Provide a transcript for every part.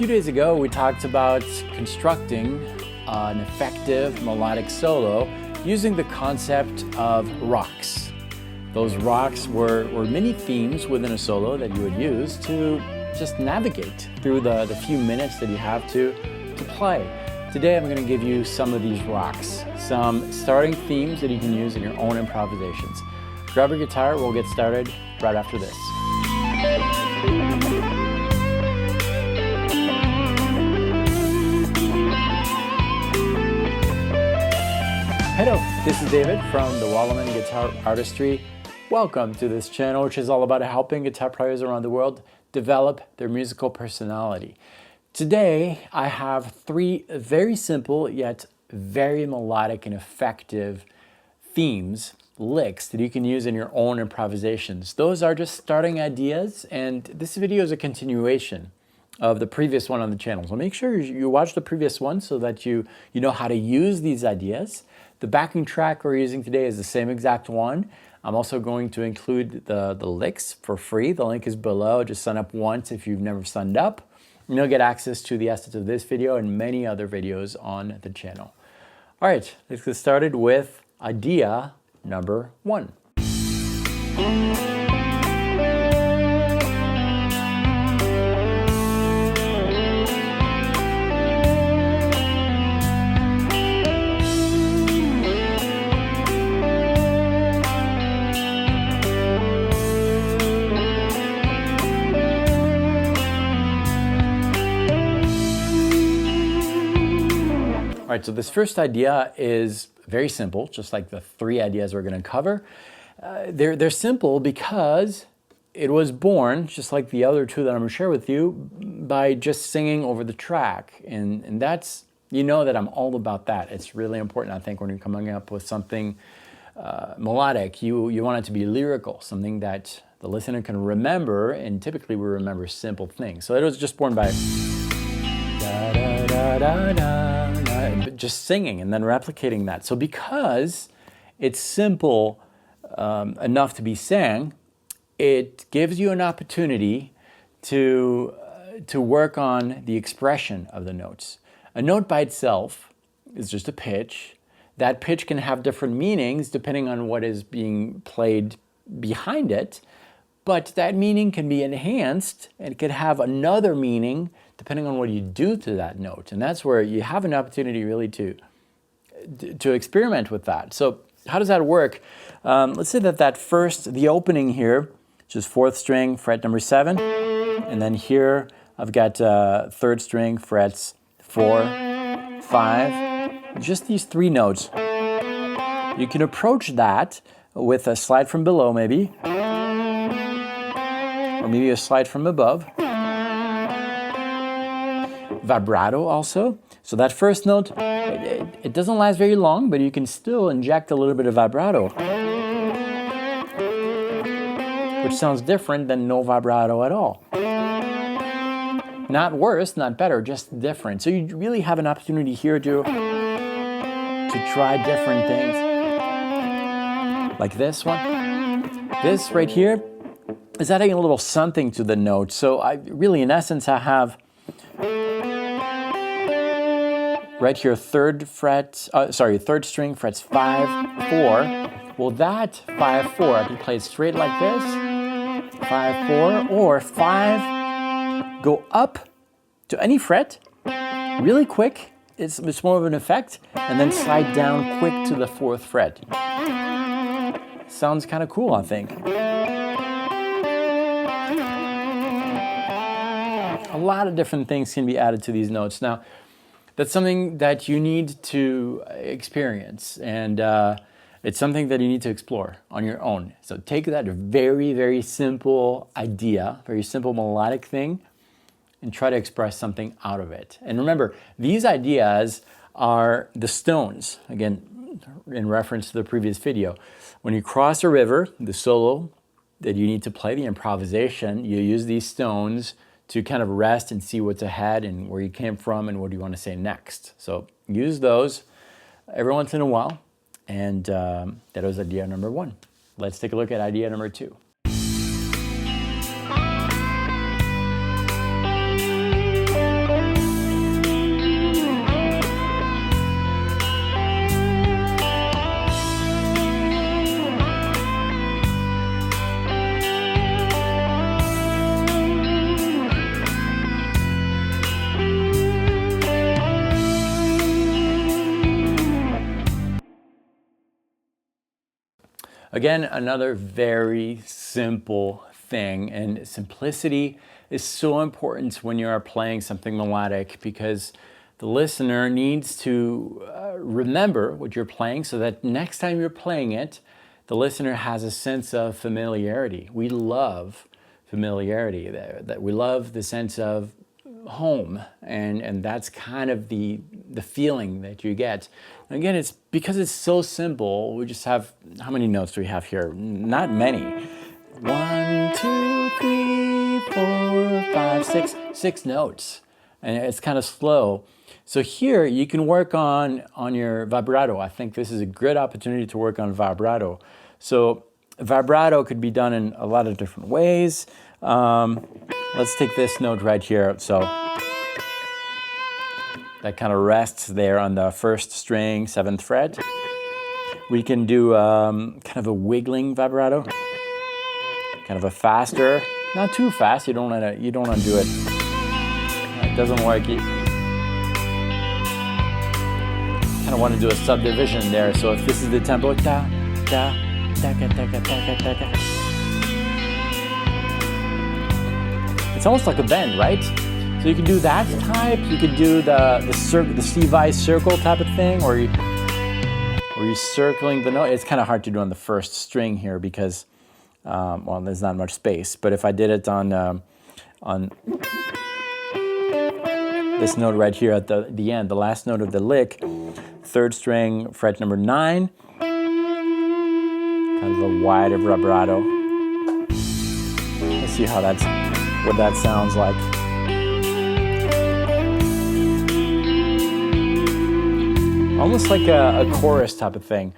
few days ago, we talked about constructing an effective melodic solo using the concept of rocks. Those rocks were mini themes within a solo that you would use to just navigate through the few minutes that you have to play. Today, I'm going to give you some of these rocks, some starting themes that you can use in your own improvisations. Grab your guitar, we'll get started right after this. Hello, this is David from the Wallaman Guitar Artistry. Welcome to this channel, which is all about helping guitar players around the world develop their musical personality. Today, I have three very simple yet very melodic and effective themes, licks that you can use in your own improvisations. Those are just starting ideas, and this video is a continuation of the previous one on the channel. So make sure you watch the previous one so that you know how to use these ideas. The backing track we're using today is the same exact one. I'm also going to include the licks for free. The link is below. Just sign up once if you've never signed up. And you'll get access to the assets of this video and many other videos on the channel. All right, let's get started with idea number one. All right, so this first idea is very simple, just like the three ideas we're going to cover. They're simple because it was born, just like the other two that I'm going to share with you, by just singing over the track. And that's, you know that I'm all about that. It's really important, I think, when you're coming up with something melodic. You want it to be lyrical, something that the listener can remember, and typically we remember simple things. So it was just born by da, da, da, da, da, da, just singing and then replicating that. So because it's simple enough to be sang, it gives you an opportunity to work on the expression of the notes. A note by itself is just a pitch. That pitch can have different meanings depending on what is being played behind it, but that meaning can be enhanced and it could have another meaning depending on what you do to that note. And that's where you have an opportunity really to experiment with that. So how does that work? Let's say that first, the opening here, which is fourth string, fret number 7. And then here I've got third string, frets 4, 5. Just these three notes. You can approach that with a slide from below maybe, or maybe a slide from above. Vibrato also. So that first note, it doesn't last very long, but you can still inject a little bit of vibrato, which sounds different than no vibrato at all. Not worse, not better, just different. So you really have an opportunity here to try different things. Like this one. This right here is adding a little something to the note. So in essence, I have right here, third string frets 5, 4. Well, that 5, 4, I can play it straight like this, 5, 4, or 5, go up to any fret, really quick, it's more of an effect, and then slide down quick to the 4th fret. Sounds kind of cool, I think. A lot of different things can be added to these notes. Now, that's something that you need to experience, and it's something that you need to explore on your own. So take that very, very simple idea, very simple melodic thing, and try to express something out of it. And remember, these ideas are the stones, again, in reference to the previous video. When you cross a river, the solo that you need to play, the improvisation, you use these stones to kind of rest and see what's ahead and where you came from and what do you want to say next. So use those every once in a while. And that was idea number one. Let's take a look at idea number two. Again, another very simple thing, and simplicity is so important when you are playing something melodic because the listener needs to remember what you're playing so that next time you're playing it, the listener has a sense of familiarity. We love familiarity, that we love the sense of home, and that's kind of the feeling that you get. And again, it's because it's so simple. We just have, how many notes do we have here? Not many. 1, 2, 3, 4, 5, 6. 6 notes, and it's kind of slow. So here you can work on your vibrato. I think this is a good opportunity to work on vibrato. So vibrato could be done in a lot of different ways. Let's take this note right here. So that kind of rests there on the 1st string, 7th fret. We can do kind of a wiggling vibrato, kind of a faster, not too fast. You don't want to do it. It doesn't work. You kind of want to do a subdivision there. So if this is the tempo, da da da da da da da da da. It's almost like a bend, right? So you can do that type. You could do the Steve Vai circle type of thing, or you're circling the note. It's kind of hard to do on the 1st string here because, well, there's not much space. But if I did it on this note right here at the end, the last note of the lick, 3rd string, fret number 9, kind of a wider vibrato. Let's see what that sounds like. Almost like a chorus type of thing.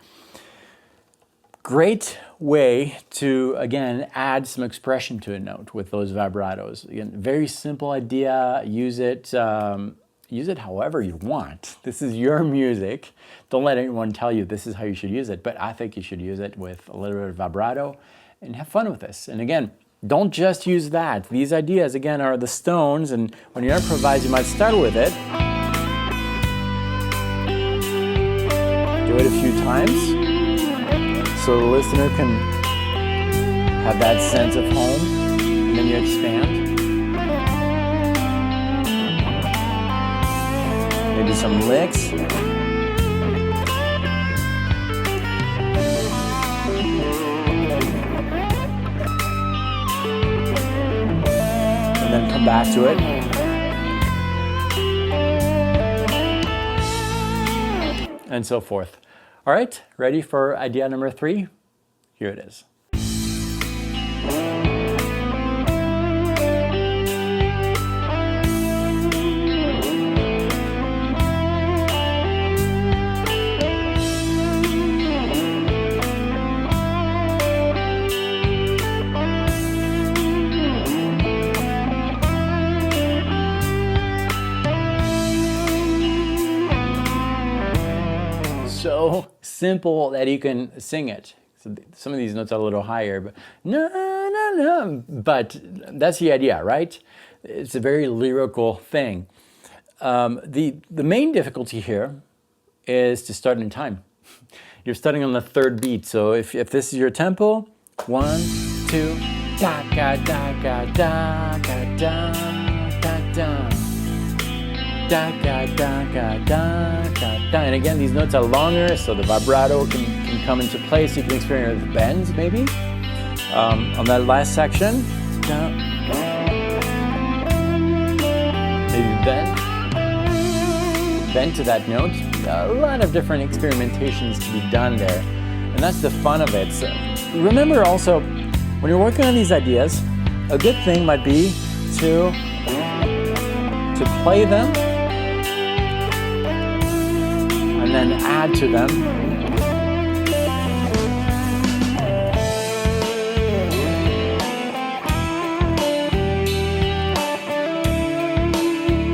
Great way to, again, add some expression to a note with those vibratos. Again, very simple idea. Use it however you want. This is your music. Don't let anyone tell you this is how you should use it, but I think you should use it with a little bit of vibrato and have fun with this. And again, don't just use that. These ideas, again, are the stones, and when you improvise, you might start with it. Do it a few times so the listener can have that sense of home, and then you expand. Maybe some licks. And then come back to it. And so forth. All right, ready for idea number 3? Here it is. So simple that you can sing it. So some of these notes are a little higher, but no. But that's the idea, right? It's a very lyrical thing. The main difficulty here is to start in time. You're starting on the 3rd beat. So if this is your tempo, 1, 2, da ga da ga da ga da da da. Da ga da ga da ga da. And again, these notes are longer, so the vibrato can come into place. You can experience bends, maybe. On that last section, da. Maybe bend to that note. A lot of different experimentations to be done there, and that's the fun of it. So remember also, when you're working on these ideas, a good thing might be to play them and then add to them.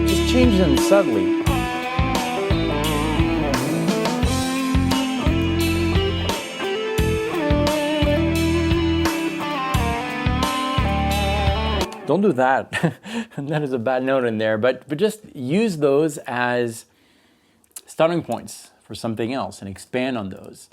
Just change them subtly. Don't do that. That is a bad note in there, but just use those as starting points for something else and expand on those.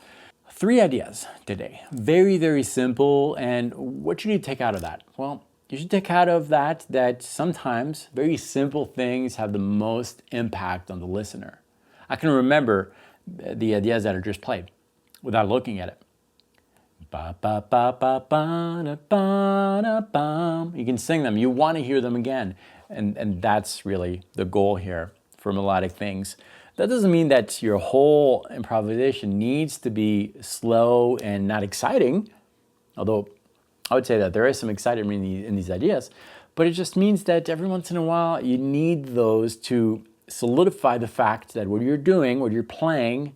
3 ideas today. Very, very simple. And what should you take out of that? Well, you should take out of that sometimes very simple things have the most impact on the listener. I can remember the ideas that are just played without looking at it. Ba, ba, ba, ba, ba, da, ba, da, ba. You can sing them. You want to hear them again. And that's really the goal here for melodic things. That doesn't mean that your whole improvisation needs to be slow and not exciting, although I would say that there is some excitement in these ideas, but it just means that every once in a while you need those to solidify the fact that what you're doing, what you're playing,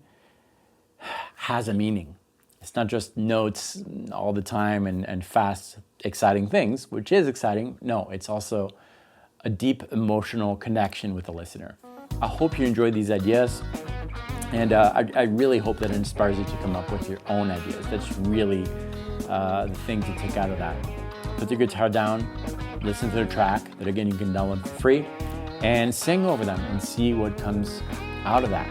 has a meaning. It's not just notes all the time and fast, exciting things, which is exciting. No, it's also a deep emotional connection with the listener. I hope you enjoyed these ideas, and I really hope that it inspires you to come up with your own ideas. That's really the thing to take out of that. Put the guitar down, listen to the track that again you can download for free, and sing over them and see what comes out of that.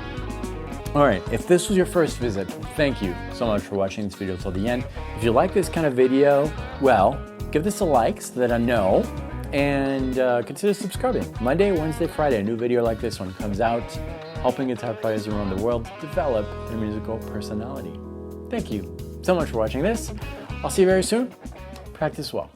All right, if this was your first visit, thank you so much for watching this video till the end. If you like this kind of video, well, give this a like so that I know, and consider subscribing. Monday, Wednesday, Friday, a new video like this one comes out, helping guitar players around the world develop their musical personality. Thank you so much for watching this. I'll see you very soon. Practice well.